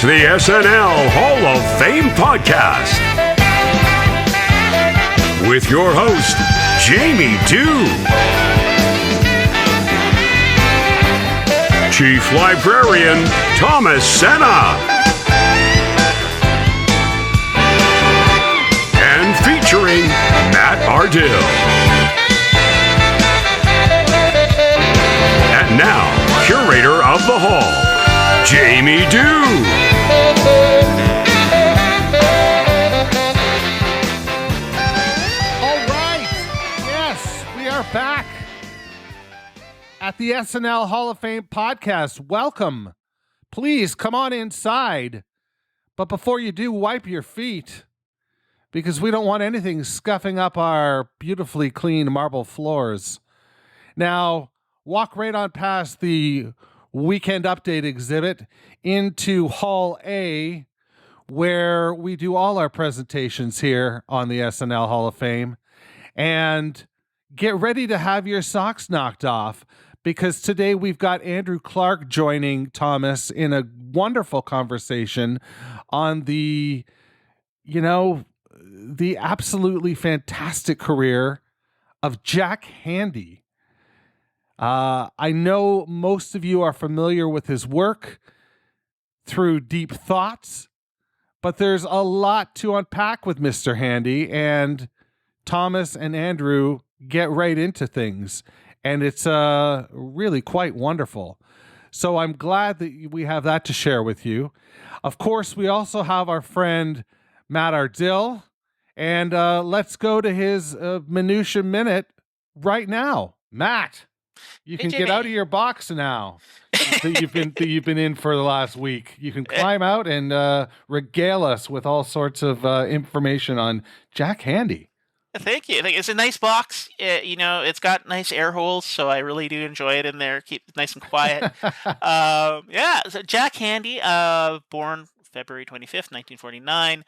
It's the SNL Hall of Fame podcast with your host, Jamie Dew, Chief Librarian Thomas Senna, and featuring Matt Ardill. And now, curator of the hall, Jamie Dew. All right. Yes, we are back at the SNL Hall of Fame podcast. Welcome. Please come on inside. But before you do, wipe your feet because we don't want anything scuffing up our beautifully clean marble floors. Now, walk right on past the Weekend Update exhibit into Hall A, where we do all our presentations here on the SNL Hall of Fame. And get ready to have your socks knocked off, because today we've got Andrew Clark joining Thomas in a wonderful conversation on the absolutely fantastic career of Jack Handey. I know most of you are familiar with his work through Deep Thoughts, but there's a lot to unpack with Mr. Handey, and Thomas and Andrew get right into things, and it's really quite wonderful. So I'm glad that we have that to share with you. Of course, we also have our friend Matt Ardill, and let's go to his minutia minute right now. Matt, you can get out of your box now that you've been in for the last week. You can climb out and regale us with all sorts of information on Jack Handey. Thank you. It's a nice box. It's got nice air holes, so I really do enjoy it in there. Keep it nice and quiet. So Jack Handey, born February 25th, 1949.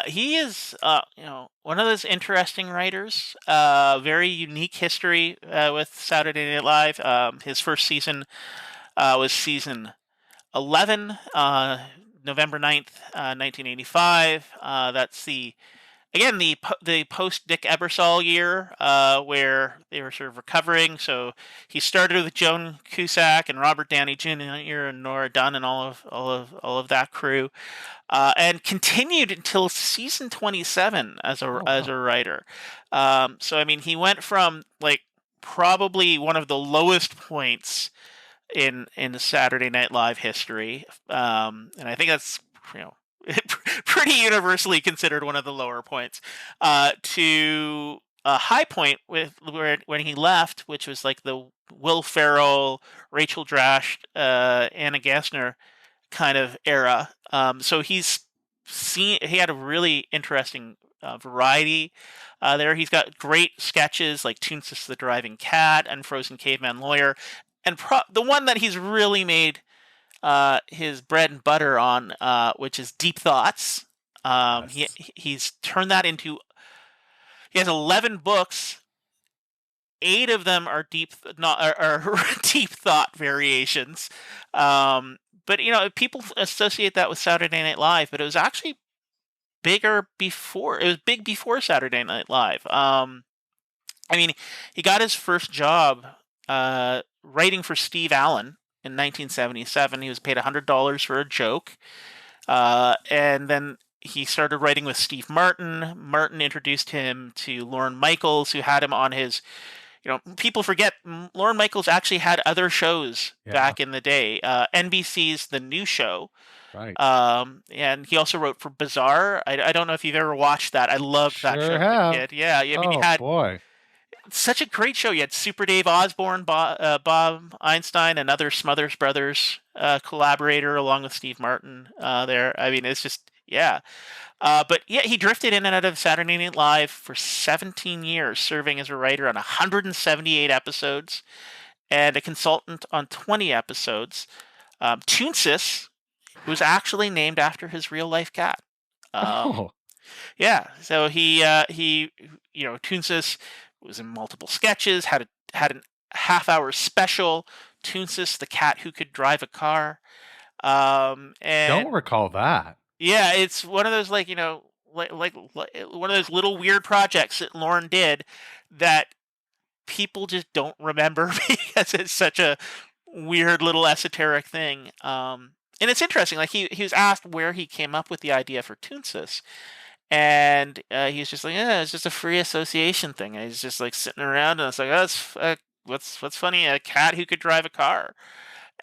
He is, one of those interesting writers. Very unique history with Saturday Night Live. His first season was season 11, November 9th, 1985. That's the post Dick Ebersol year, where they were sort of recovering. So he started with Joan Cusack and Robert Downey Jr. and Nora Dunn and all of that crew, and continued until season 27 as a writer. So I mean, he went from like probably one of the lowest points in the Saturday Night Live history, and I think that's pretty universally considered one of the lower points, to a high point when he left, which was like the Will Ferrell, Rachel Dratch, Anna Gassner kind of era. So he had a really interesting variety there. He's got great sketches like Toonsis the Driving Cat and Frozen Caveman Lawyer, and the one that he's really made his bread and butter on, which is Deep Thoughts. Yes. He's turned that into. He has 11 books. 8 of them are deep thought variations. But people associate that with Saturday Night Live, but it was actually bigger before. It was big before Saturday Night Live. He got his first job writing for Steve Allen in 1977. He was paid $100 for a joke, and then he started writing with Steve Martin. Martin introduced him to Lorne Michaels, who had him on his. People forget Lorne Michaels actually had other shows back in the day. NBC's The New Show, right? And he also wrote for Bizarre. I don't know if you've ever watched that. I loved that show as a kid. Yeah, he had. Boy. Such a great show. You had Super Dave Osborne, Bob Einstein, another Smothers Brothers collaborator, along with Steve Martin there. I mean, it's just, yeah. But yeah, he drifted in and out of Saturday Night Live for 17 years, serving as a writer on 178 episodes and a consultant on 20 episodes. Toonsis was actually named after his real-life cat. Yeah, so he Toonsis was in multiple sketches, had a half-hour special, Toonsis, the cat who could drive a car. And Don't recall that. yeah, it's one of those like one of those little weird projects that Lauren did that people just don't remember because it's such a weird little esoteric thing. And it's interesting. Like he was asked where he came up with the idea for Toonsis, and he was just like, "Yeah, it's just a free association thing." And he's just like sitting around, and it's like, "Oh, what's funny? A cat who could drive a car."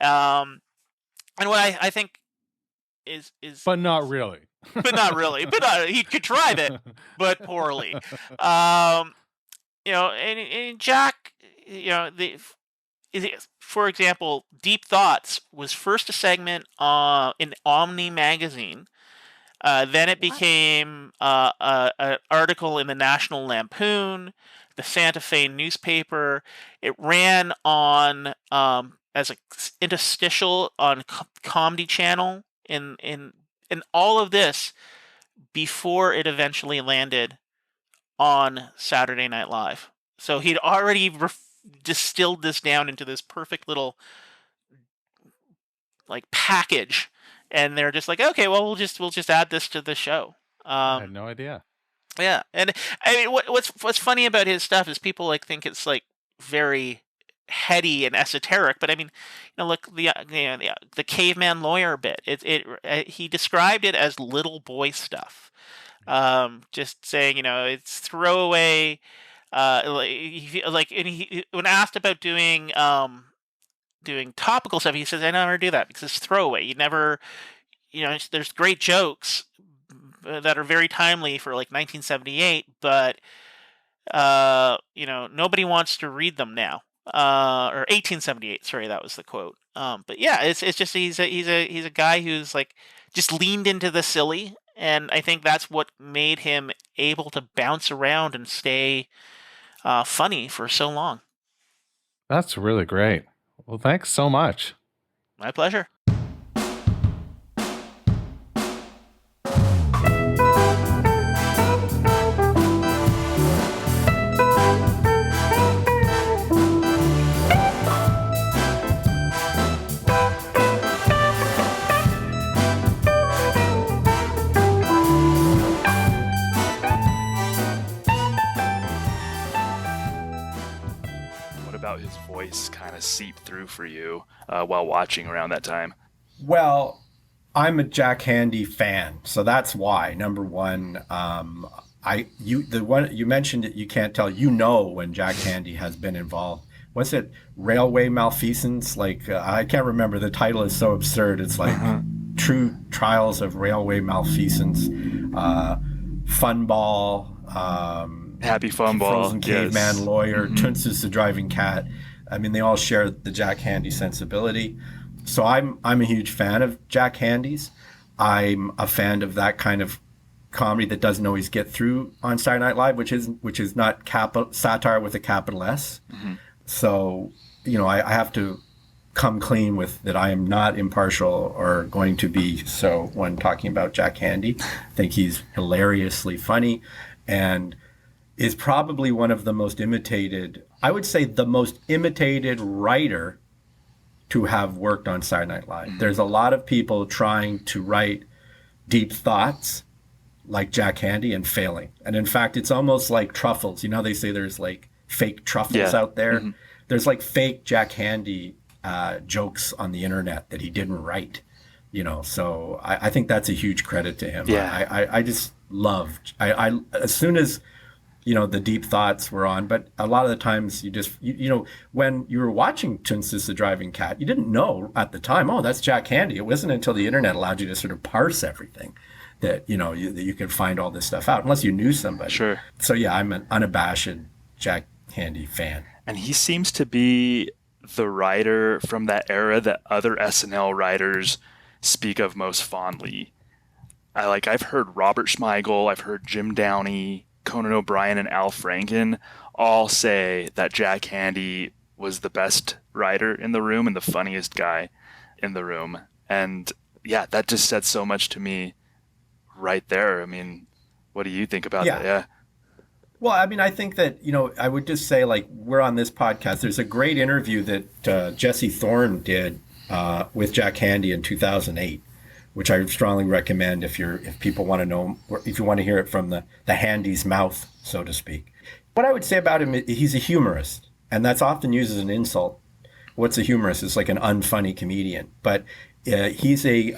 And what I think is But not really. but not really, but he could drive it, but poorly. And Jack, for example, Deep Thoughts was first a segment in Omni magazine. Then it became an article in the National Lampoon, the Santa Fe newspaper. It ran on as an interstitial on Comedy Channel, in all of this before it eventually landed on Saturday Night Live. So he'd already distilled this down into this perfect little like package, and they're just like, okay, well we'll just add this to the show. I had no idea. Yeah, and I mean, what's funny about his stuff is people like think it's like very heady and esoteric, but I mean, look, the caveman lawyer bit. He described it as little boy stuff. Just saying, it's throwaway. When asked about doing topical stuff, he says, I never do that because it's throwaway. You never, there's great jokes that are very timely for like 1978, but nobody wants to read them now. Or 1878. Sorry, that was the quote. But yeah, it's just he's a guy who's like just leaned into the silly, and I think that's what made him able to bounce around and stay funny for so long. That's really great. Well, thanks so much. My pleasure. His voice kind of seeped through for you while watching around that time? Well, I'm a Jack Handey fan, so that's why. Number one, the one you mentioned it, you can't tell. When Jack Handey has been involved. What's it? Railway malfeasance? Like I can't remember. The title is so absurd. It's like True Trials of Railway Malfeasance, Funball. Happy Funball, Frozen Caveman Lawyer, Toonsis the Driving Cat. I mean, they all share the Jack Handey sensibility. So I'm a huge fan of Jack Handey's. I'm a fan of that kind of comedy that doesn't always get through on Saturday Night Live, which is not satire with a capital S. So, I have to come clean with that. I am not impartial or going to be so when talking about Jack Handey. I think he's hilariously funny and is probably one of the most imitated, I would say the most imitated writer to have worked on Saturday Night Live. There's a lot of people trying to write deep thoughts like Jack Handey and failing. And in fact, it's almost like truffles. They say there's like fake truffles out there. There's like fake Jack Handey jokes on the internet that he didn't write. So I think that's a huge credit to him. I just loved, as soon as the deep thoughts were on, but a lot of the times when you were watching Toonsis the Driving Cat, you didn't know at the time, oh, that's Jack Handey. It wasn't until the internet allowed you to sort of parse everything that, that you could find all this stuff out, unless you knew somebody. Sure. So yeah, I'm an unabashed Jack Handey fan. And he seems to be the writer from that era that other SNL writers speak of most fondly. I've heard Robert Smigel, I've heard Jim Downey, Conan O'Brien, and Al Franken all say that Jack Handey was the best writer in the room and the funniest guy in the room. And yeah, that just said so much to me right there. I mean, what do you think about that? Yeah. Well, I mean, I think that, I would just say, like, we're on this podcast. There's a great interview that Jesse Thorne did with Jack Handey in 2008, which I strongly recommend if people want to know, if you want to hear it from the Handey's mouth, so to speak. What I would say about him, he's a humorist, and that's often used as an insult. What's a humorist? It's like an unfunny comedian, but he's a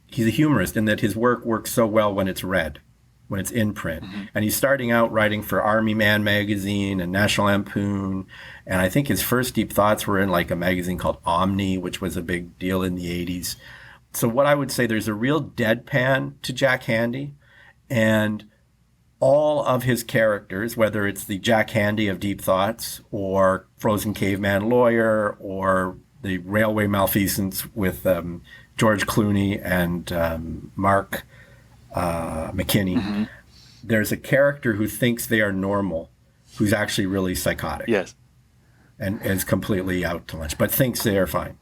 humorist in that his work works so well when it's read, when it's in print. Mm-hmm. And he's starting out writing for Army Man magazine and National Lampoon. And I think his first deep thoughts were in like a magazine called Omni, which was a big deal in the 80s. So what I would say, there's a real deadpan to Jack Handey, and all of his characters, whether it's the Jack Handey of Deep Thoughts or Frozen Caveman Lawyer or the railway malfeasance with George Clooney and Mark McKinney, mm-hmm. There's a character who thinks they are normal, who's actually really psychotic. Yes. And is completely out to lunch, but thinks they are fine.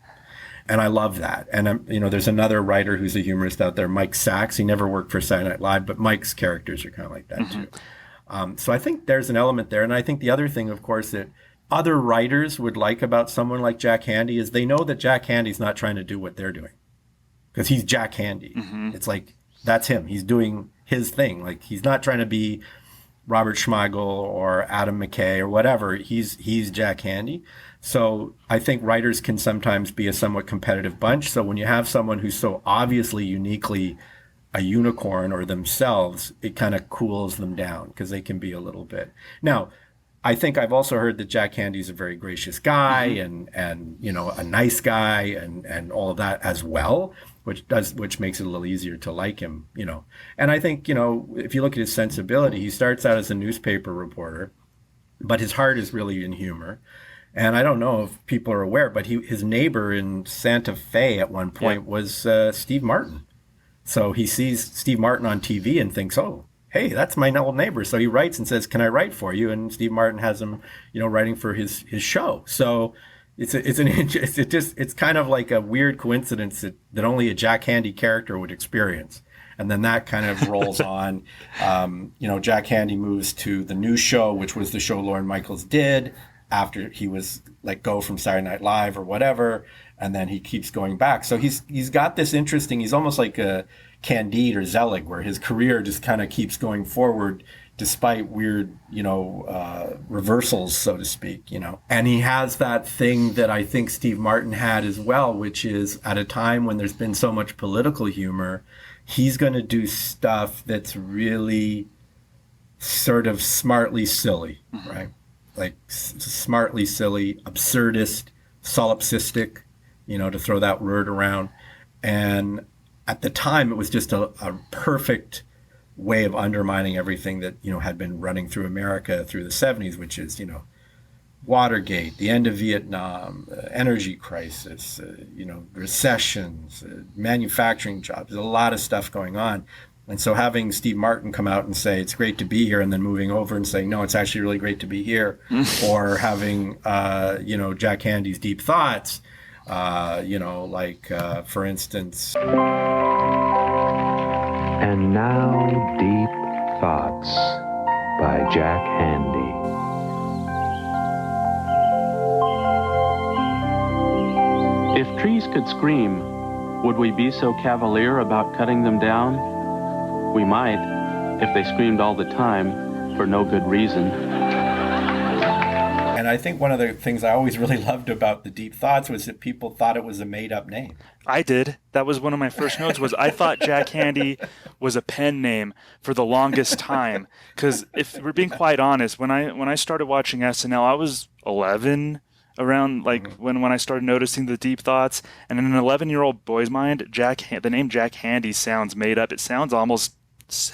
And I love that. And, there's another writer who's a humorist out there, Mike Sachs. He never worked for Saturday Night Live, but Mike's characters are kind of like that, mm-hmm. too. So I think there's an element there. And I think the other thing, of course, that other writers would like about someone like Jack Handey is they know that Jack Handey's not trying to do what they're doing, because he's Jack Handey. Mm-hmm. It's like, that's him. He's doing his thing. Like, he's not trying to be Robert Smigel or Adam McKay or whatever. He's Jack Handey. So I think writers can sometimes be a somewhat competitive bunch. So when you have someone who's so obviously uniquely a unicorn or themselves, it kind of cools them down because they can be a little bit. Now, I think I've also heard that Jack Handey's a very gracious guy, mm-hmm. and a nice guy and all of that as well, which makes it a little easier to like him, And I think, if you look at his sensibility, he starts out as a newspaper reporter, but his heart is really in humor. And I don't know if people are aware, but his neighbor in Santa Fe at one point was Steve Martin. So he sees Steve Martin on TV and thinks, oh, hey, that's my old neighbor. So he writes and says, can I write for you? And Steve Martin has him, writing for his show. So it's kind of like a weird coincidence that only a Jack Handey character would experience. And then that kind of rolls on. Jack Handey moves to the new show, which was the show Lorne Michaels did after he was let go from Saturday Night Live or whatever, and then he keeps going back. So he's got this interesting, he's almost like a Candide or Zelig, where his career just kind of keeps going forward despite weird, reversals, so to speak, And he has that thing that I think Steve Martin had as well, which is at a time when there's been so much political humor, he's going to do stuff that's really sort of smartly silly, mm-hmm. right? Like smartly silly, absurdist, solipsistic, to throw that word around. And at the time, it was just a perfect way of undermining everything that, had been running through America through the 70s, which is, Watergate, the end of Vietnam, energy crisis, recessions, manufacturing jobs. There's a lot of stuff going on. And so having Steve Martin come out and say, it's great to be here, and then moving over and saying, no, it's actually really great to be here, or having, Jack Handey's Deep Thoughts, for instance. And now, Deep Thoughts by Jack Handey. If trees could scream, would we be so cavalier about cutting them down? We might, if they screamed all the time for no good reason. And I think one of the things I always really loved about the Deep Thoughts was that people thought it was a made-up name. I did. That was one of my first notes, was I thought Jack Handey was a pen name for the longest time. Because if we're being quite honest, when I started watching SNL, I was 11, around when I started noticing the Deep Thoughts. And in an 11-year-old boy's mind, the name Jack Handey sounds made up. It sounds almost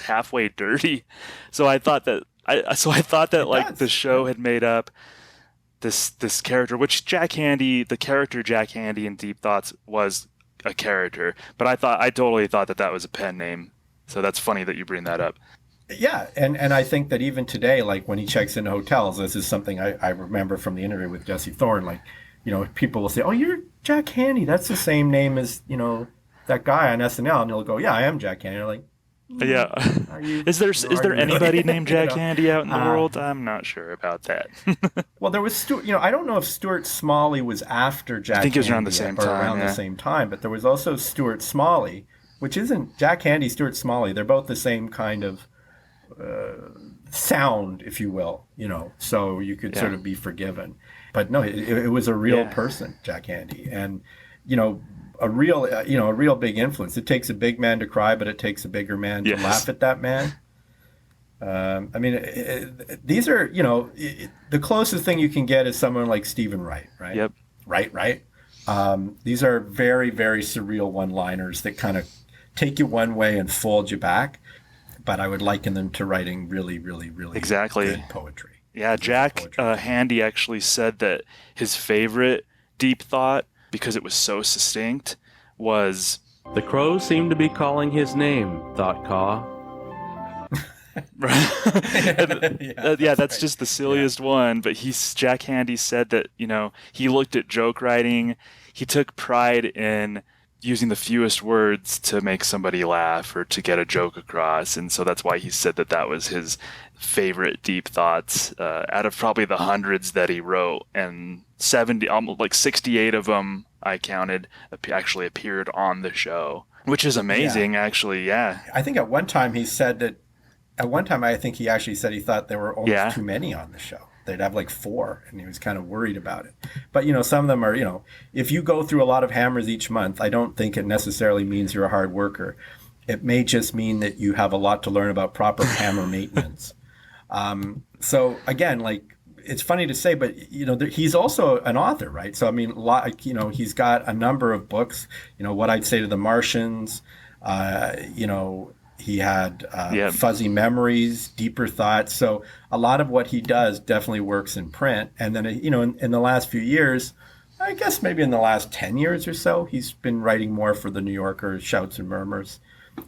halfway dirty. So I thought that the show had made up this character, which Jack Handey, the character Jack Handey in Deep Thoughts was a character, but I totally thought that was a pen name. So that's funny that you bring that up. Yeah, and I think that even today, like when he checks into hotels, this is something I remember from the interview with Jesse Thorne, people will say, oh, you're Jack Handey. That's the same name as, that guy on SNL. And he'll go, yeah, I am Jack Handey. And they're like, Yeah. Is there anybody named Jack Handey out in the world? I'm not sure about that. Well, there was Stuart. I don't know if Stuart Smalley was after Jack. I think it was Handey around the same time. Around the same time, but there was also Stuart Smalley, which isn't Jack Handey. Stuart Smalley. They're both the same kind of sound, if you will. So you could sort of be forgiven. But no, it was a real person, Jack Handey, and a real big influence. It takes a big man to cry, but it takes a bigger man to laugh at that man. These are, the closest thing you can get is someone like Stephen Wright, right? Yep. Right. These are very, very surreal one-liners that kind of take you one way and fold you back. But I would liken them to writing really, really, really good poetry. Yeah, Jack Handey actually said that his favorite deep thought, because it was so succinct, was... The crows seem to be calling his name, thought Caw. That's right. Just the silliest one. But Jack Handey said that, he looked at joke writing. He took pride in using the fewest words to make somebody laugh or to get a joke across. And so that's why he said that was his favorite deep thoughts out of probably the hundreds that he wrote. And 68 of them, I counted, actually appeared on the show, which is amazing, actually. Yeah. I think at one time he said that, I think he actually said he thought there were almost too many on the show. They'd have like 4, and he was kind of worried about it. But, some of them are, if you go through a lot of hammers each month, I don't think it necessarily means you're a hard worker. It may just mean that you have a lot to learn about proper hammer maintenance. So again, it's funny to say, but he's also an author, right? So he's got a number of books. What I'd Say to the Martians. He had Fuzzy Memories, Deeper Thoughts. So a lot of what he does definitely works in print. And then in the last few years, I guess maybe in the last 10 years or so, he's been writing more for the New Yorker, Shouts and Murmurs.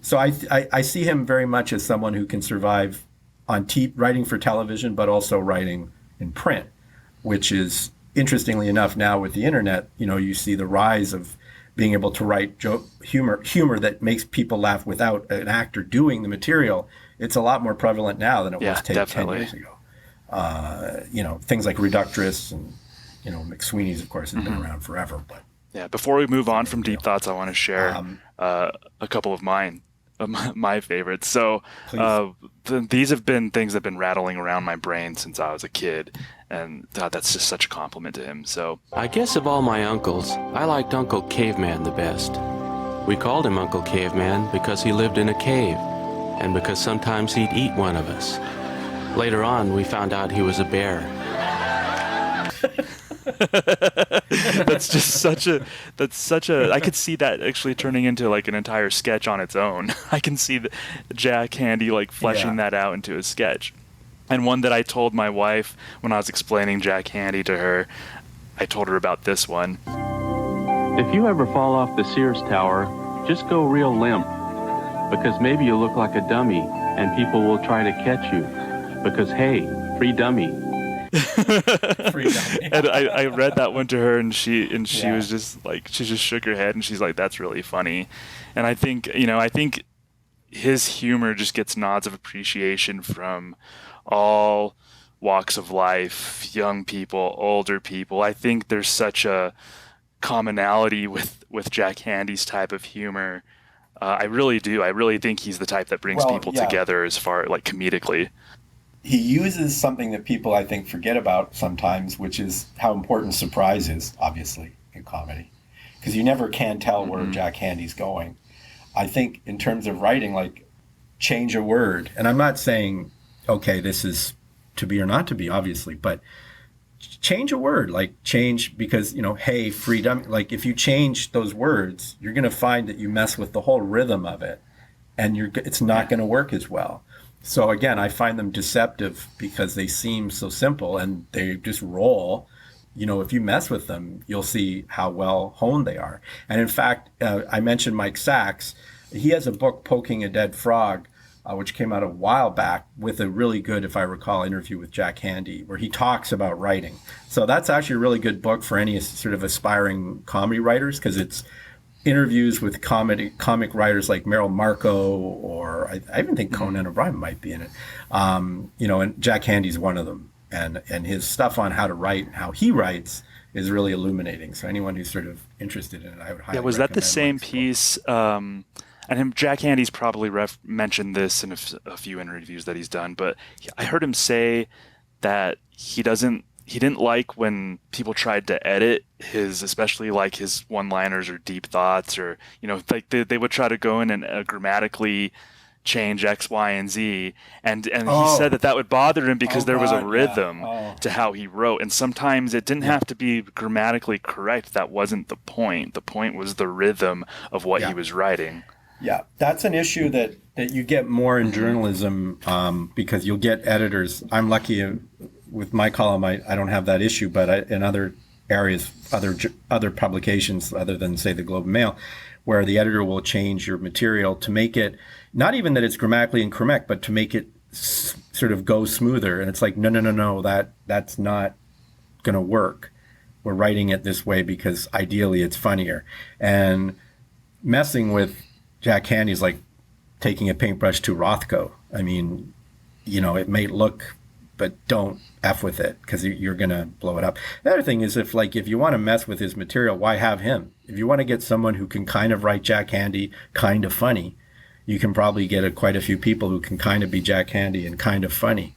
So I see him very much as someone who can survive on writing for television, but also writing in print, which is, interestingly enough, now with the internet, you see the rise of being able to write humor that makes people laugh without an actor doing the material. It's a lot more prevalent now than it was 10 years ago. Things like Reductress and, McSweeney's, of course, has been around forever. But yeah, before we move on from Deep Thoughts, I want to share a couple of my favorites. So these have been things that have been rattling around my brain since I was a kid, and that's just such a compliment to him. So I guess of all my uncles, I liked Uncle Caveman the best. We called him Uncle Caveman because he lived in a cave, and because sometimes he'd eat one of us. Later on, we found out he was a bear. That's such a I could see that actually turning into like an entire sketch on its own. I can see Jack Handey fleshing that out into a sketch. And one that I told my wife when I was explaining Jack Handey to her, I told her about this one. If you ever fall off the Sears Tower, just go real limp, because maybe you look like a dummy and people will try to catch you, because hey, free dummy. And I read that one to her, and she was just she just shook her head, and she's like, that's really funny. And I think his humor just gets nods of appreciation from all walks of life, young people, older people. I think there's such a commonality with Jack Handey's type of humor. I really do. I really think he's the type that brings people together as far comedically. He uses something that people, I think, forget about sometimes, which is how important surprise is, obviously, in comedy. Because you never can tell where Jack Handey's going. I think in terms of writing, change a word. And I'm not saying, okay, this is to be or not to be, obviously, but change a word. Change because, hey, freedom. If you change those words, you're going to find that you mess with the whole rhythm of it. And it's not going to work as well. So again, I find them deceptive because they seem so simple and they just roll. If you mess with them, you'll see how well honed they are. And in fact, I mentioned Mike Sachs. He has a book, Poking a Dead Frog, which came out a while back with a really good, if I recall, interview with Jack Handey, where he talks about writing. So that's actually a really good book for any sort of aspiring comedy writers because it's interviews with comic writers like Meryl Marco, or I even think Conan O'Brien might be in it. And Jack Handey's one of them. And his stuff on how to write and how he writes is really illuminating. So anyone who's sort of interested in it, I would highly recommend. Was that the same piece? Jack Handey's probably mentioned this in a few interviews that he's done, but I heard him say that he didn't like when people tried to edit especially like his one-liners or deep thoughts, or like they would try to go in and grammatically change X, Y, and Z, and he said that would bother him because there was a rhythm to how he wrote, and sometimes it didn't have to be grammatically correct. That wasn't the point. The point was the rhythm of what he was writing. Yeah, that's an issue that you get more in journalism, because you'll get editors. I'm lucky with my column, I don't have that issue, but in other areas, other publications other than, say, the Globe and Mail, where the editor will change your material to make it, not even that it's grammatically incorrect, but to make it sort of go smoother. And it's like, no, that's not going to work. We're writing it this way because ideally it's funnier. And messing with Jack Handey is like taking a paintbrush to Rothko. I mean, it may look, but don't F with it, because you're going to blow it up. The other thing is, if you want to mess with his material, why have him? If you want to get someone who can kind of write Jack Handey kind of funny, you can probably get quite a few people who can kind of be Jack Handey and kind of funny.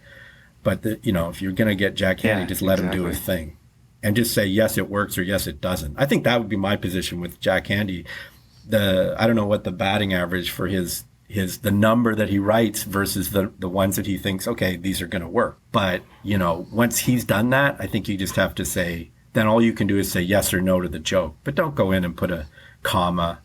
But, if you're going to get Jack Handey, just let him do his thing. And just say, yes, it works, or yes, it doesn't. I think that would be my position with Jack Handey. I don't know what the batting average for the number that he writes versus the ones that he thinks, okay, these are going to work. But, once he's done that, I think you just have to say, then all you can do is say yes or no to the joke. But don't go in and put a comma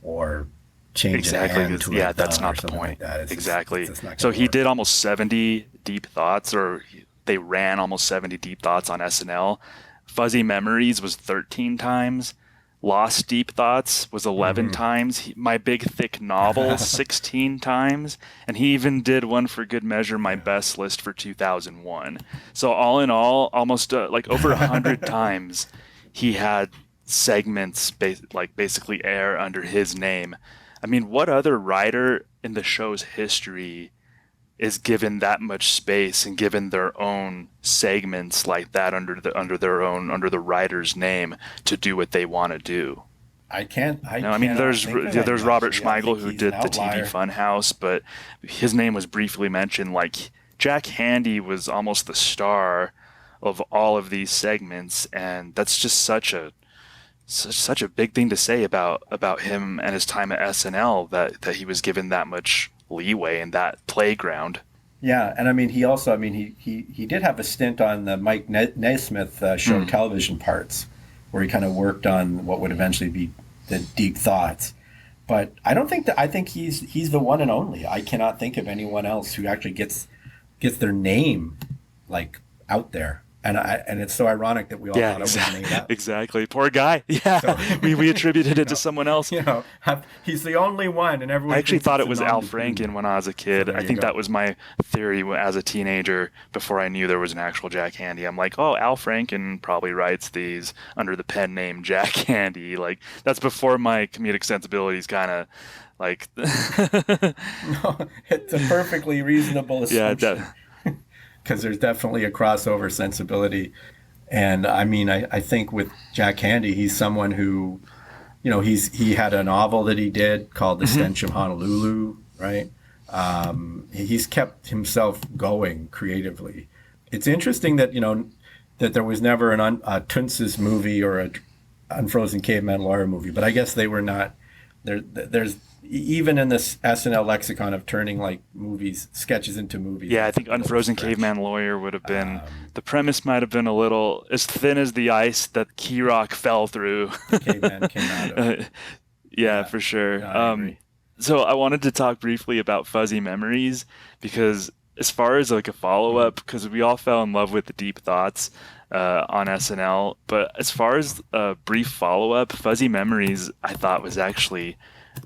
or change an and to a that's not the point. Like exactly. So he did almost 70 deep thoughts, or they ran almost 70 deep thoughts on SNL. Fuzzy Memories was 13 times. Lost Deep Thoughts was 11 times. My Big Thick Novel 16 times. And he even did one for good measure, My Best List for 2001. So all in all, almost over 100 times he had segments basically air under his name. I mean, what other writer in the show's history is given that much space and given their own segments like that under the writer's name to do what they want to do? There's Robert Smigel, who did the TV Funhouse, but his name was briefly mentioned. Like, Jack Handey was almost the star of all of these segments, and that's just such a big thing to say about him and his time at SNL, that he was given that much leeway in that playground. Yeah, and I mean, he also, he did have a stint on the Mike Naismith show, Television Parts, where he kind of worked on what would eventually be the Deep Thoughts. But I think he's the one and only. I cannot think of anyone else who actually gets their name out there. And it's so ironic that we all thought it was made up. Exactly. Poor guy. Yeah. So, we attributed it to someone else. He's the only one, and everyone. I actually thought it was Al Franken when I was a kid. I think that was my theory as a teenager before I knew there was an actual Jack Handey. I'm like, oh, Al Franken probably writes these under the pen name Jack Handey. Like, that's before my comedic sensibilities kind of No, it's a perfectly reasonable assumption. Yeah. Because there's definitely a crossover sensibility. And I think with Jack Handey, he's someone who, he had a novel that he did called The Stench of Honolulu, right? He's kept himself going creatively. It's interesting that, that there was never a Tunsis movie or a Unfrozen Caveman Lawyer movie, but I guess they were not, there's, even in this SNL lexicon of turning sketches into movies. Yeah, I think Unfrozen Caveman Lawyer would have been, the premise might have been a little as thin as the ice that Key Rock fell through. The caveman came out of. Yeah, for sure. No, I agree. So I wanted to talk briefly about Fuzzy Memories, because as far as a follow-up, because we all fell in love with the Deep Thoughts on SNL, but as far as a brief follow-up, Fuzzy Memories I thought was actually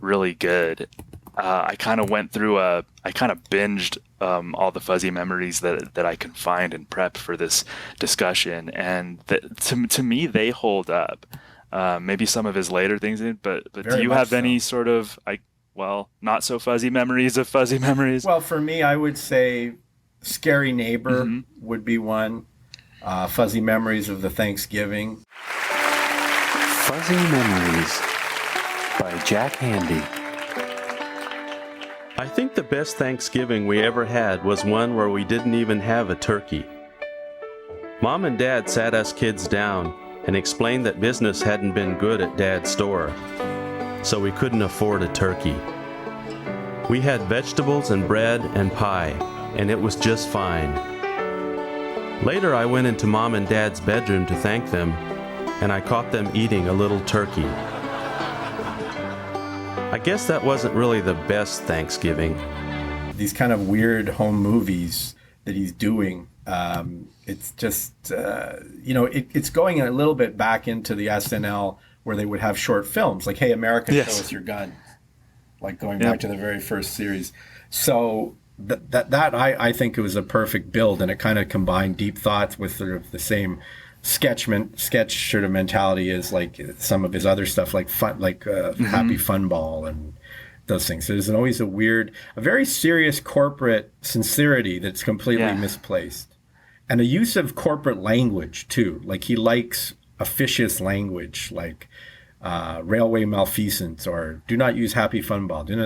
really good. I kind of binged all the Fuzzy Memories that I can find and prep for this discussion, and to me they hold up. Maybe some of his later things, but Very do you much have so. any sort of not so fuzzy memories of fuzzy memories? Well, for me, I would say Scary Neighbor would be one. Fuzzy memories of the Thanksgiving. Fuzzy Memories by Jack Handey. I think the best Thanksgiving we ever had was one where we didn't even have a turkey. Mom and Dad sat us kids down and explained that business hadn't been good at Dad's store, so we couldn't afford a turkey. We had vegetables and bread and pie, and it was just fine. Later, I went into Mom and Dad's bedroom to thank them, and I caught them eating a little turkey. I guess that wasn't really the best Thanksgiving. These kind of weird home movies that he's doing, it's just, it's going a little bit back into the SNL where they would have short films, like, hey, America, Yes. show us your gun. Like going back to the very first series. So that I think it was a perfect build, and it kind of combined deep thoughts with sort of the same sketch sort of mentality as like some of his other stuff, like Happy Funball and those things. So there's always a very serious corporate sincerity that's completely misplaced, and a use of corporate language too. Like he likes officious language, like railway malfeasance, or do not use Happy Funball. Do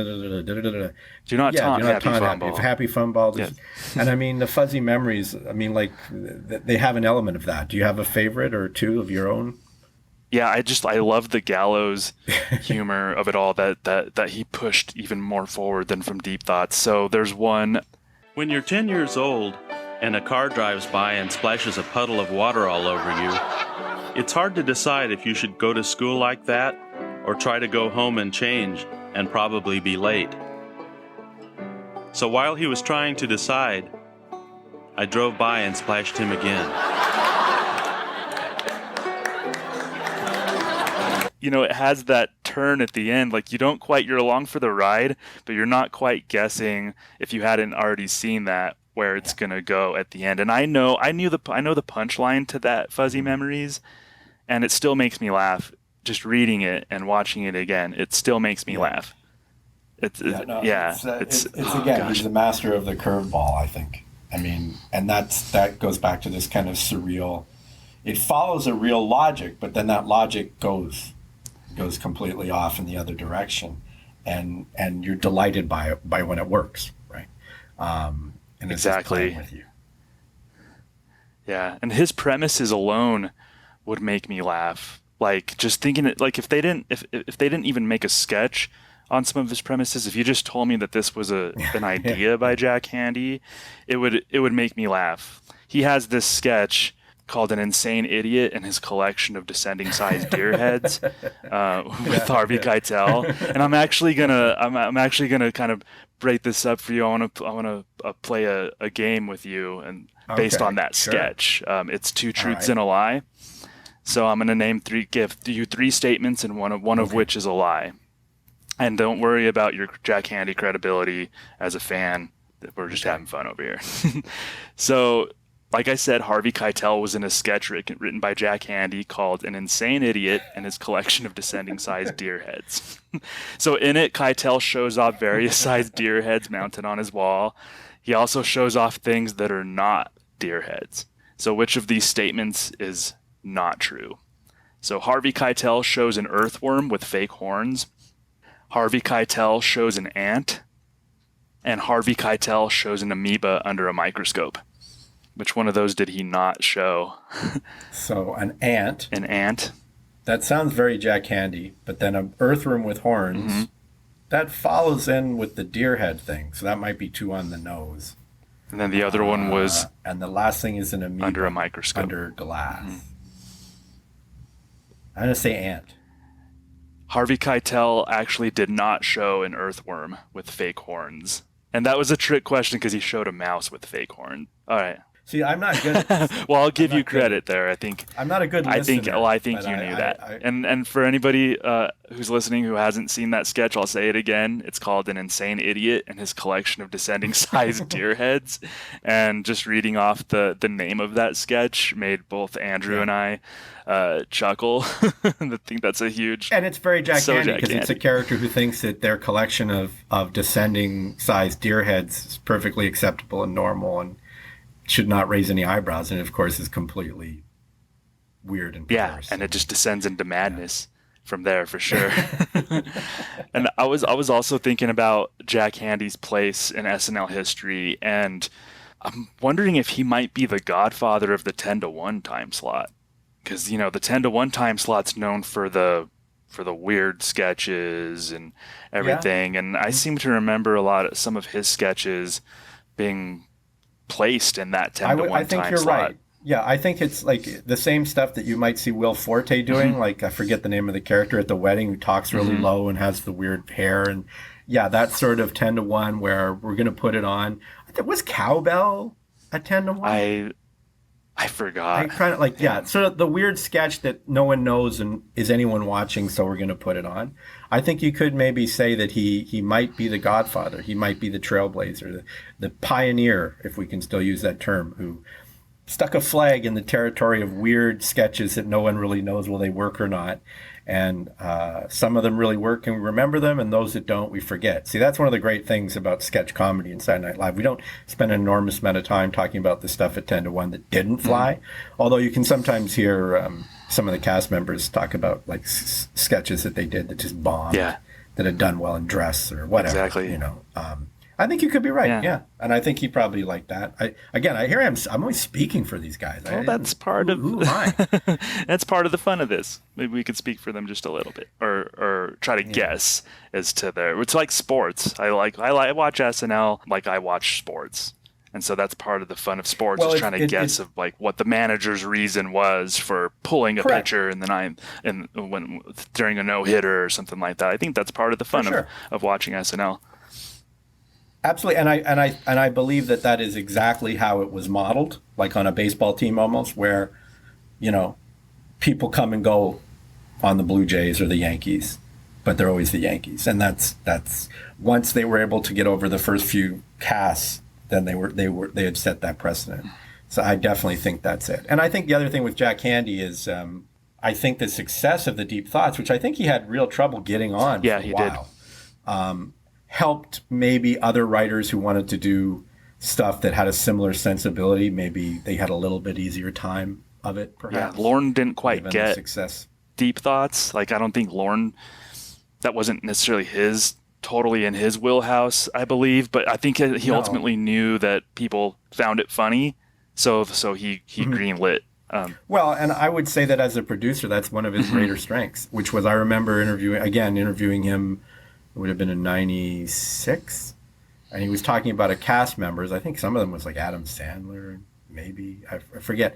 not taunt Happy Funball. Happy Funball. Yes. And I mean, the fuzzy memories, I mean, like they have an element of that. Do you have a favorite or two of your own? Yeah, I love the gallows humor of it all that he pushed even more forward than from Deep Thoughts. So there's one. When you're 10 years old and a car drives by and splashes a puddle of water all over you, it's hard to decide if you should go to school like that or try to go home and change and probably be late. So while he was trying to decide, I drove by and splashed him again. It has that turn at the end. Like you're along for the ride, but you're not quite guessing if you hadn't already seen that where it's gonna go at the end. And I know the punchline to that Fuzzy Memories, and it still makes me laugh. Just reading it and watching it again, it still makes me laugh. It's again, he's the master of the curveball, I think. I mean, and that goes back to this kind of surreal. It follows a real logic, but then that logic goes completely off in the other direction, and you're delighted by when it works, right? And it's just playing with you. Yeah, and his premises alone would make me laugh. Like just thinking it, like if they didn't even make a sketch on some of his premises, if you just told me that this was an idea by Jack Handey, it would make me laugh. He has this sketch called An Insane Idiot and his collection of descending sized deer heads with Harvey Keitel. And I'm actually gonna kind of break this up for you. I want to play a game with you and based on that sketch. It's two truths and a lie. So I'm gonna give you three statements, and one of which is a lie. And don't worry about your Jack Handey credibility as a fan. We're just having fun over here. So, like I said, Harvey Keitel was in a sketch written by Jack Handey called An Insane Idiot and his collection of descending sized deer heads. So in it, Keitel shows off various sized deer heads mounted on his wall. He also shows off things that are not deer heads. So which of these statements is not true? So Harvey Keitel shows an earthworm with fake horns. Harvey Keitel shows an ant. And Harvey Keitel shows an amoeba under a microscope. Which one of those did he not show? So an ant. An ant. That sounds very Jack Handey, but then an earthworm with horns, that follows in with the deer head thing. So that might be too on the nose. And then the other one was... And the last thing is an amoeba. Under a microscope. Under glass. I'm going to say ant. Harvey Keitel actually did not show an earthworm with fake horns. And that was a trick question because he showed a mouse with fake horn. All right. See, I'm not good at this. Well, I'll give you credit there. I think I'm not a good listener. I think you knew that. And for anybody who's listening who hasn't seen that sketch, I'll say it again. It's called An Insane Idiot and His Collection of Descending Sized Deer Heads. And just reading off the name of that sketch made both Andrew and I chuckle. I think that's a huge... And it's very Jack Handey, because it's a character who thinks that their collection of descending sized deer heads is perfectly acceptable and normal and should not raise any eyebrows, and of course is completely weird and perverse. And it just descends into madness from there for sure. And I was also thinking about Jack Handey's place in SNL history, and I'm wondering if he might be the godfather of the 10-to-1 time slot, because the 10-to-1 time slot's known for the weird sketches and everything, and I seem to remember some of his sketches being placed in that 10-to-1 time slot. I think you're right. Yeah, I think it's like the same stuff that you might see Will Forte doing. Like, I forget the name of the character at the wedding who talks really low and has the weird hair. And yeah, that sort of 10-to-1 where we're going to put it on. Was Cowbell a 10-to-1? I forgot. I kind of like, sort of the weird sketch that no one knows and is anyone watching, so we're going to put it on. I think you could maybe say that he might be the godfather. He might be the trailblazer, the pioneer, if we can still use that term, who stuck a flag in the territory of weird sketches that no one really knows will they work or not. And some of them really work and we remember them, and those that don't, we forget. See, that's one of the great things about sketch comedy and Saturday Night Live. We don't spend an enormous amount of time talking about the stuff at 10-to-1 that didn't fly, although you can sometimes hear some of the cast members talk about like sketches that they did that just bombed, that had done well in Dress or whatever. Exactly. I think you could be right, and I think he probably liked that. I hear I'm always speaking for these guys. Well, that's part of who am I? That's part of the fun of this. Maybe we could speak for them just a little bit, or try to guess as to their. It's like sports. I watch SNL like I watch sports, and so that's part of the fun of sports, is trying to guess of like what the manager's reason was for pulling a pitcher in the ninth, and during a no hitter or something like that. I think that's part of the fun of watching SNL. Absolutely, and I believe that is exactly how it was modeled, like on a baseball team almost, where, people come and go on the Blue Jays or the Yankees, but they're always the Yankees, and that's once they were able to get over the first few casts, then they had set that precedent. So I definitely think that's it. And I think the other thing with Jack Handey is, I think the success of the Deep Thoughts, which I think he had real trouble getting on for a while. Did. Helped maybe other writers who wanted to do stuff that had a similar sensibility. Maybe they had a little bit easier time of it, perhaps. Yeah, Lorne didn't quite get success. Deep Thoughts. Like, I don't think Lorne, that wasn't necessarily totally in his wheelhouse, I believe, but I think he ultimately knew that people found it funny, so he greenlit. Well, and I would say that as a producer, that's one of his greater strengths, which was, I remember interviewing him. It would have been in 96, and he was talking about a cast members. I think some of them was like Adam Sandler, maybe, I forget,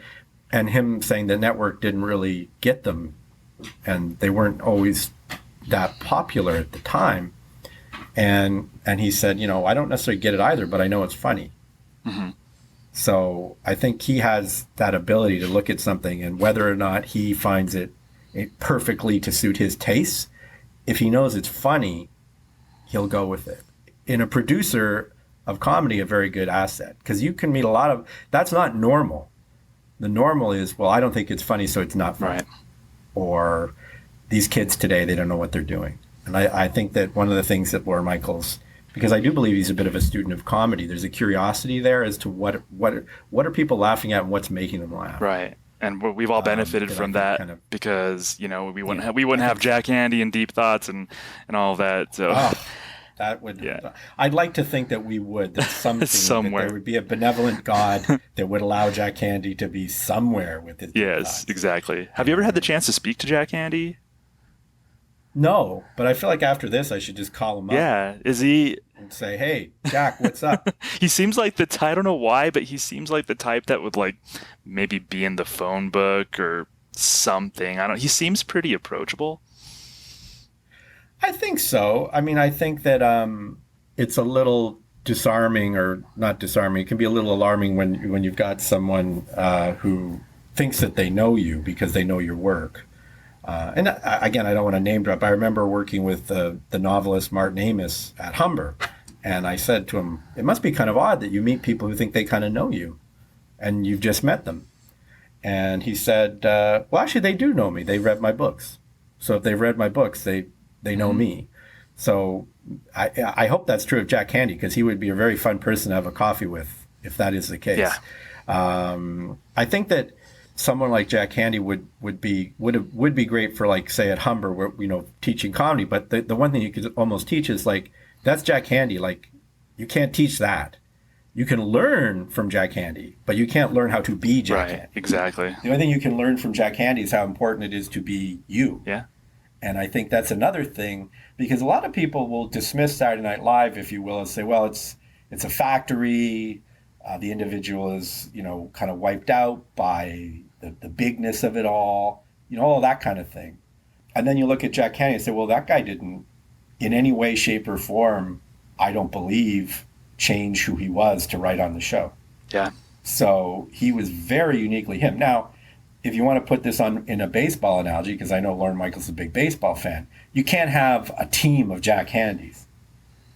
and him saying the network didn't really get them, and they weren't always that popular at the time. And he said, I don't necessarily get it either, but I know it's funny. Mm-hmm. So I think he has that ability to look at something, and whether or not he finds it perfectly to suit his tastes, if he knows it's funny, he'll go with it. In a producer of comedy, a very good asset, because you can meet a lot of, that's not normal. The normal is, well, I don't think it's funny, so it's not funny. Right. Or these kids today, they don't know what they're doing. And I think that one of the things that Lorne Michaels, because I do believe he's a bit of a student of comedy, there's a curiosity there as to what are people laughing at and what's making them laugh. Right. And we've all benefited from that because, we wouldn't have Jack Handey and Deep Thoughts and all that. So that would, I'd like to think that we would, that somewhere that there would be a benevolent God that would allow Jack Handey to be somewhere with his Deep Thoughts. Exactly. Have you ever had the chance to speak to Jack Handey? No, but I feel like after this, I should just call him up. Yeah. Is he... And say, hey, Jack, what's up? He seems like I don't know why, but he seems like the type that would like maybe be in the phone book or something. He seems pretty approachable. I think so. I mean, I think that it's a little disarming, or not disarming. It can be a little alarming when you've got someone who thinks that they know you because they know your work. And again, I don't want to name drop. I remember working with the novelist Martin Amis at Humber, and I said to him, "It must be kind of odd that you meet people who think they kind of know you, and you've just met them." And he said, "Well, actually, they do know me. They read my books. So if they've read my books, they know me." So I hope that's true of Jack Handey, because he would be a very fun person to have a coffee with if that is the case. Yeah. I think that someone like Jack Handey would be great for, like, say at Humber, where, you know, teaching comedy. But the one thing you could almost teach is, like, that's Jack Handey. Like, you can't teach that. You can learn from Jack Handey, but you can't learn how to be Jack Handey. Exactly. The only thing you can learn from Jack Handey is how important it is to be you. Yeah. And I think that's another thing, because a lot of people will dismiss Saturday Night Live, if you will, and say, well, it's a factory. The individual is, you know, kind of wiped out by the bigness of it all, you know, all that kind of thing. And then you look at Jack Handey and say, well, that guy didn't, in any way, shape, or form, I don't believe, change who he was to write on the show. Yeah. So he was very uniquely him. Now, if you want to put this on in a baseball analogy, because I know Lorne Michaels is a big baseball fan, you can't have a team of Jack Handeys,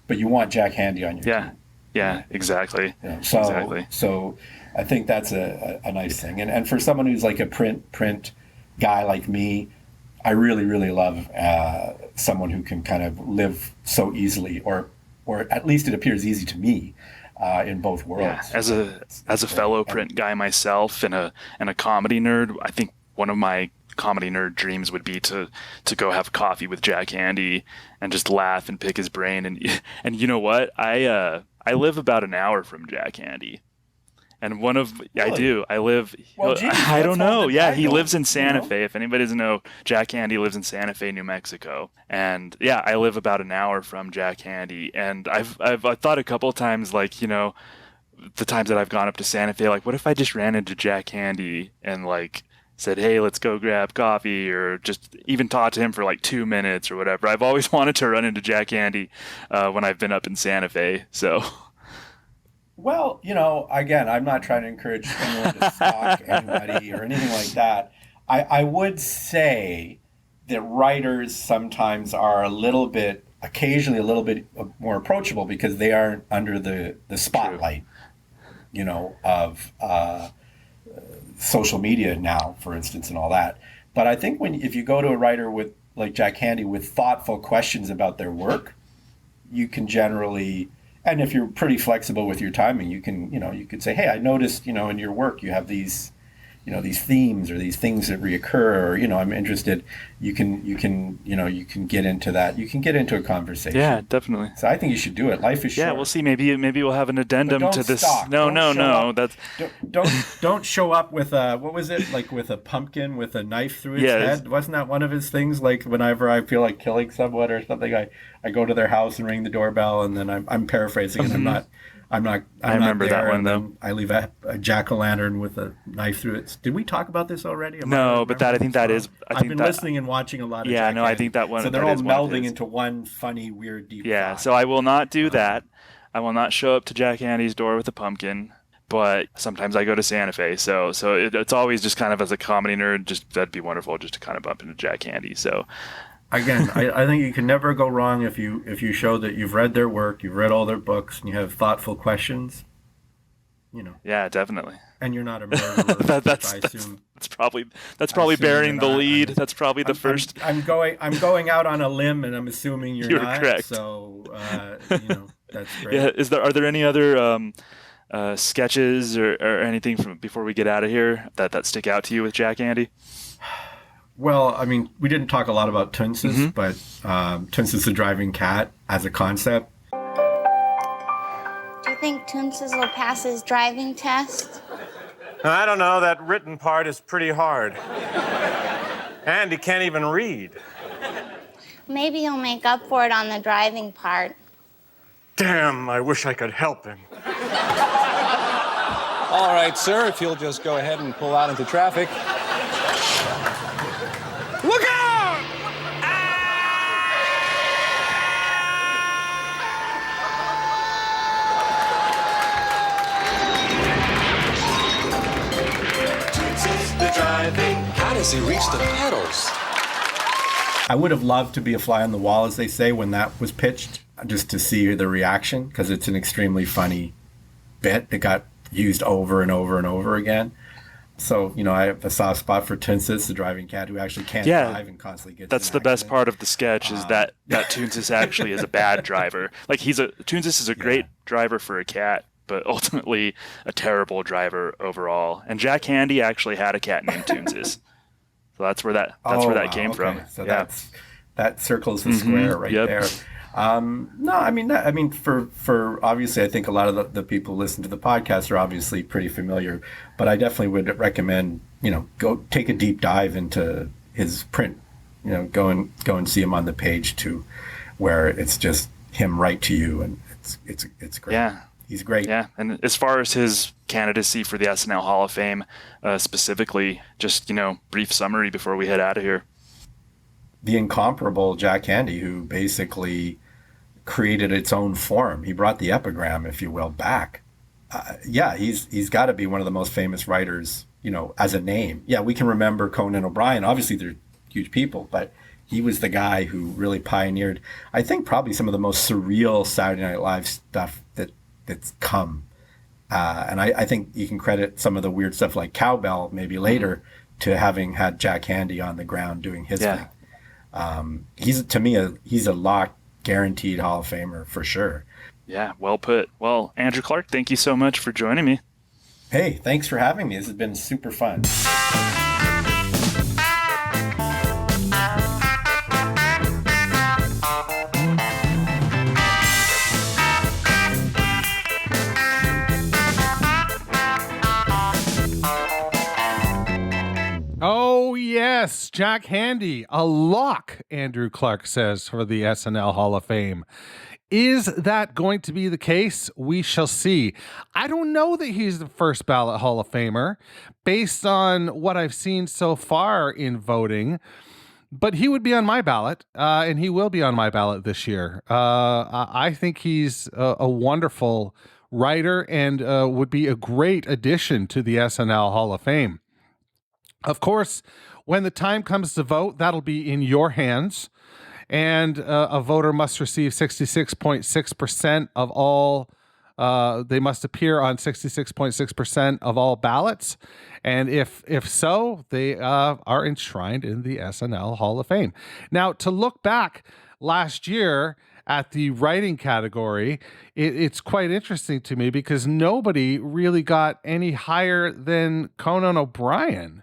but you want Jack Handey on your team. Yeah, exactly. Yeah, Exactly. So I think that's a nice thing. And for someone who's like a print guy like me, I really, really love someone who can kind of live so easily, or at least it appears easy to me, in both worlds. Yeah. As a fellow print guy myself and a comedy nerd, I think one of my comedy nerd dreams would be to go have coffee with Jack Handey and just laugh and pick his brain. And you know what? I live about an hour from Jack Handey. And Really? I do. I live. Well, geez, I don't know. Yeah, he title, lives in Santa you know? Fe. If anybody doesn't know, Jack Handey lives in Santa Fe, New Mexico. And yeah, I live about an hour from Jack Handey. And I've thought a couple of times, like, you know, the times that I've gone up to Santa Fe, like, what if I just ran into Jack Handey and, like, said, hey, let's go grab coffee, or just even talk to him for like 2 minutes or whatever. I've always wanted to run into Jack Handey when I've been up in Santa Fe. So. Well, you know, again, I'm not trying to encourage anyone to stalk anybody or anything like that. I would say that writers sometimes are occasionally a little bit more approachable, because they aren't under the spotlight, you know, of social media now, for instance, and all that. But I think if you go to a writer like Jack Handey with thoughtful questions about their work, you can generally, and if you're pretty flexible with your timing, you could say, hey, I noticed, you know, in your work you have these, you know, these themes or these things that reoccur, or, you know, I'm interested. You can get into that. You can get into a conversation. Yeah, definitely. So I think you should do it. Life is short. Yeah, we'll see. Maybe we'll have an addendum to this. Stalk. No. That's don't show up with what was it, like, with a pumpkin with a knife through its head? Wasn't that one of his things? Like, whenever I feel like killing someone or something, I go to their house and ring the doorbell, and then I'm paraphrasing, and I'm not. I remember there, that one, and though. then I leave a jack-o'-lantern with a knife through it. Did we talk about this already? No, but I think that is. I've been listening and watching a lot of. Yeah, Jack no, I Handey. think that one. So they're that all is one of melding his. into one funny, weird, deep. Yeah, thought. so I will not do that. I will not show up to Jack Handey's door with a pumpkin. But sometimes I go to Santa Fe, so it's always just kind of, as a comedy nerd, just that'd be wonderful just to kind of bump into Jack Handey. So. Again, I think you can never go wrong if you show that you've read their work, you've read all their books, and you have thoughtful questions. You know. Yeah, definitely. And you're not a murderer. That's probably bearing the lead. That's probably the first. I'm going out on a limb, and I'm assuming you're not. Correct. So you know, that's great. Yeah. Are there any other sketches or anything from before we get out of here that stick out to you with Jack Handey? Well, I mean, we didn't talk a lot about Toonces, but Toonces the Driving Cat as a concept. Do you think Toonces will pass his driving test? I don't know. That written part is pretty hard. And he can't even read. Maybe he'll make up for it on the driving part. Damn, I wish I could help him. All right, sir, if you'll just go ahead and pull out into traffic. Look out! he reached the pedals. I would have loved to be a fly on the wall, as they say, when that was pitched, just to see the reaction, because it's an extremely funny bit that got used over and over and over again. So, you know, I have a soft spot for Toonces, the driving cat who actually can't drive and constantly gets That's the best part of the sketch is that Toonces actually is a bad driver. Like Toonces is a great driver for a cat, but ultimately a terrible driver overall. And Jack Handey actually had a cat named Toonces. So that's where that came from. So that circles the square right there. No, I mean, for obviously, I think a lot of the people who listen to the podcast are obviously pretty familiar, but I definitely would recommend, you know, go take a deep dive into his print, you know, go and see him on the page too, where it's just him right to you, and it's great. Yeah. He's great. Yeah, and as far as his candidacy for the SNL Hall of Fame, specifically, just, you know, brief summary before we head out of here. The incomparable Jack Handey, who basically created its own form. He brought the epigram, if you will, back. He's got to be one of the most famous writers, you know, as a name. Yeah, we can remember Conan O'Brien. Obviously, they're huge people, but he was the guy who really pioneered, I think, probably some of the most surreal Saturday Night Live stuff that's come. And I think you can credit some of the weird stuff like Cowbell maybe later to having had Jack Handey on the ground doing his thing. He's a lock guaranteed Hall of Famer for sure. Yeah, well put. Well, Andrew Clark, thank you so much for joining me. Hey, thanks for having me. This has been super fun. Oh, yes, Jack Handey, a lock, Andrew Clark says, for the SNL Hall of Fame. Is that going to be the case? We shall see. I don't know that he's the first ballot Hall of Famer based on what I've seen so far in voting, but he would be on my ballot, and he will be on my ballot this year. I think he's a wonderful writer and would be a great addition to the SNL Hall of Fame. Of course, when the time comes to vote, that'll be in your hands. And a voter must receive 66.6% of all, they must appear on 66.6% of all ballots. And if so, they are enshrined in the SNL Hall of Fame. Now, to look back last year at the writing category, it's quite interesting to me because nobody really got any higher than Conan O'Brien.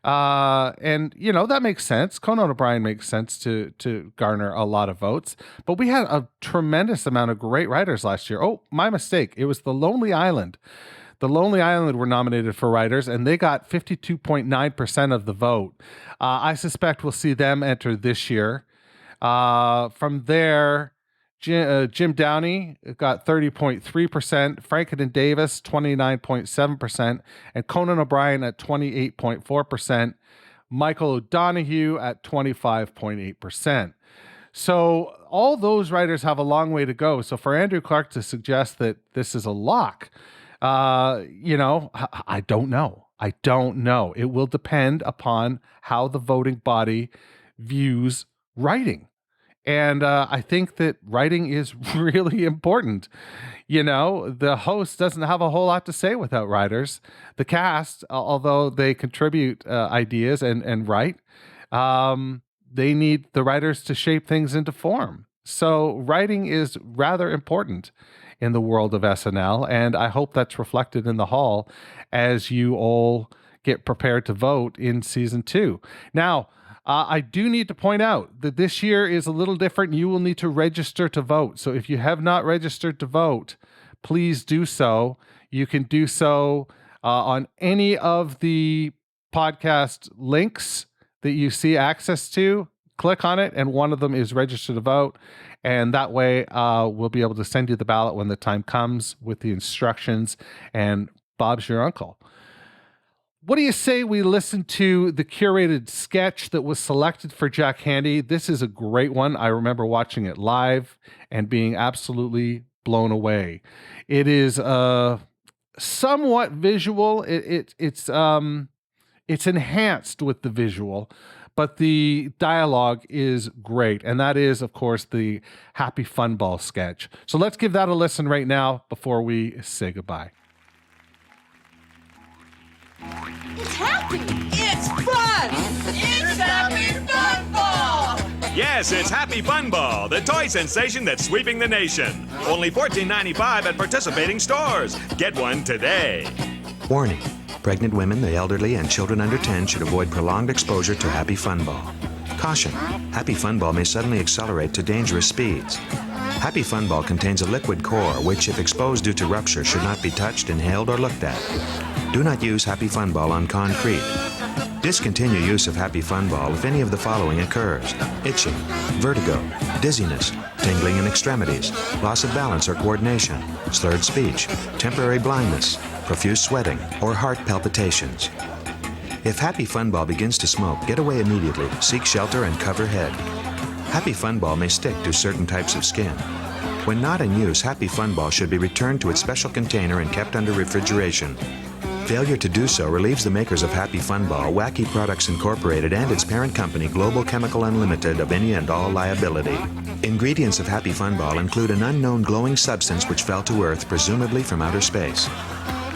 And, you know, that makes sense. Conan O'Brien makes sense to garner a lot of votes. But we had a tremendous amount of great writers last year. Oh, my mistake. It was The Lonely Island. The Lonely Island were nominated for writers, and they got 52.9% of the vote. I suspect we'll see them enter this year. From there, Jim Downey got 30.3%, Franken and Davis 29.7%, and Conan O'Brien at 28.4%, Michael O'Donoghue at 25.8%. So all those writers have a long way to go. So for Andrew Clark to suggest that this is a lock, you know, I don't know. I don't know. It will depend upon how the voting body views writing. And I think that writing is really important. You know, the host doesn't have a whole lot to say without writers. The cast, although they contribute ideas and write, they need the writers to shape things into form. So writing is rather important in the world of SNL. And I hope that's reflected in the hall as you all get prepared to vote in season 2. Now, I do need to point out that this year is a little different. You will need to register to vote. So if you have not registered to vote, please do so. You can do so on any of the podcast links that you see access to. Click on it, and one of them is register to vote. And that way we'll be able to send you the ballot when the time comes with the instructions. And Bob's your uncle. What do you say we listen to the curated sketch that was selected for Jack Handey? This is a great one. I remember watching it live and being absolutely blown away. It is somewhat visual. It's It's enhanced with the visual, but the dialogue is great. And that is, of course, the Happy Funball sketch. So let's give that a listen right now before we say goodbye. It's happy. It's fun. It's Happy Funball. Yes, it's Happy Funball, the toy sensation that's sweeping the nation. Only $14.95 at participating stores. Get one today. Warning. Pregnant women, the elderly, and children under 10 should avoid prolonged exposure to Happy Funball. Caution. Happy Funball may suddenly accelerate to dangerous speeds. Happy Funball contains a liquid core which, if exposed due to rupture, should not be touched, inhaled, or looked at. Do not use Happy Funball on concrete. Discontinue use of Happy Funball if any of the following occurs: itching, vertigo, dizziness, tingling in extremities, loss of balance or coordination, slurred speech, temporary blindness, profuse sweating, or heart palpitations. If Happy Funball begins to smoke, get away immediately, seek shelter, and cover head. Happy Funball may stick to certain types of skin. When not in use, Happy Funball should be returned to its special container and kept under refrigeration. Failure to do so relieves the makers of Happy Funball, Wacky Products Incorporated, and its parent company, Global Chemical Unlimited, of any and all liability. Ingredients of Happy Funball include an unknown glowing substance which fell to Earth, presumably from outer space.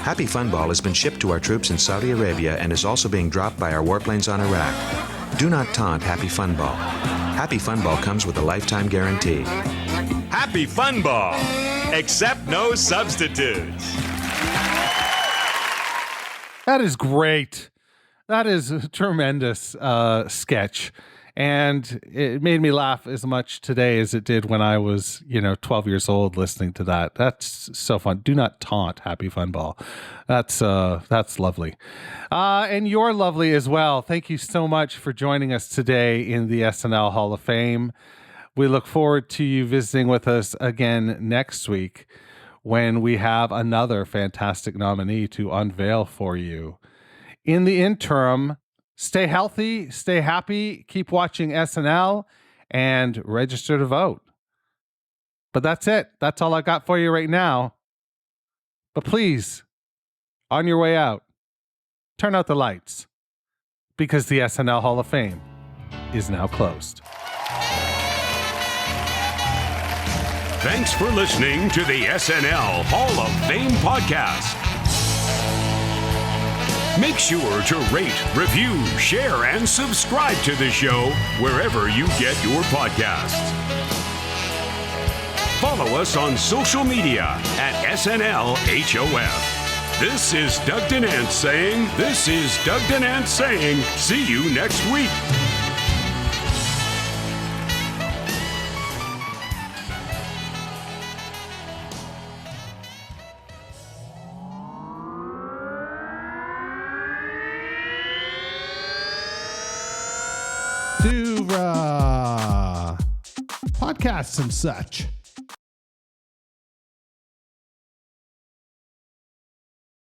Happy Funball has been shipped to our troops in Saudi Arabia and is also being dropped by our warplanes on Iraq. Do not taunt Happy Funball. Happy Funball comes with a lifetime guarantee. Happy Funball. Accept no substitutes. That is great. That is a tremendous sketch. And it made me laugh as much today as it did when I was, 12 years old listening to that. That's so fun. Do not taunt Happy Funball. That's lovely. And you're lovely as well. Thank you so much for joining us today in the SNL Hall of Fame. We look forward to you visiting with us again next week, when we have another fantastic nominee to unveil for you. In the interim, stay healthy, stay happy, keep watching SNL, and register to vote. But that's it. That's all I got for you right now. But please, on your way out, turn out the lights, because the SNL Hall of Fame is now closed. Thanks for listening to the SNL Hall of Fame podcast. Make sure to rate, review, share, and subscribe to the show wherever you get your podcasts. Follow us on social media at SNLHOF. This is Doug Denant saying, see you next week. To podcasts and such.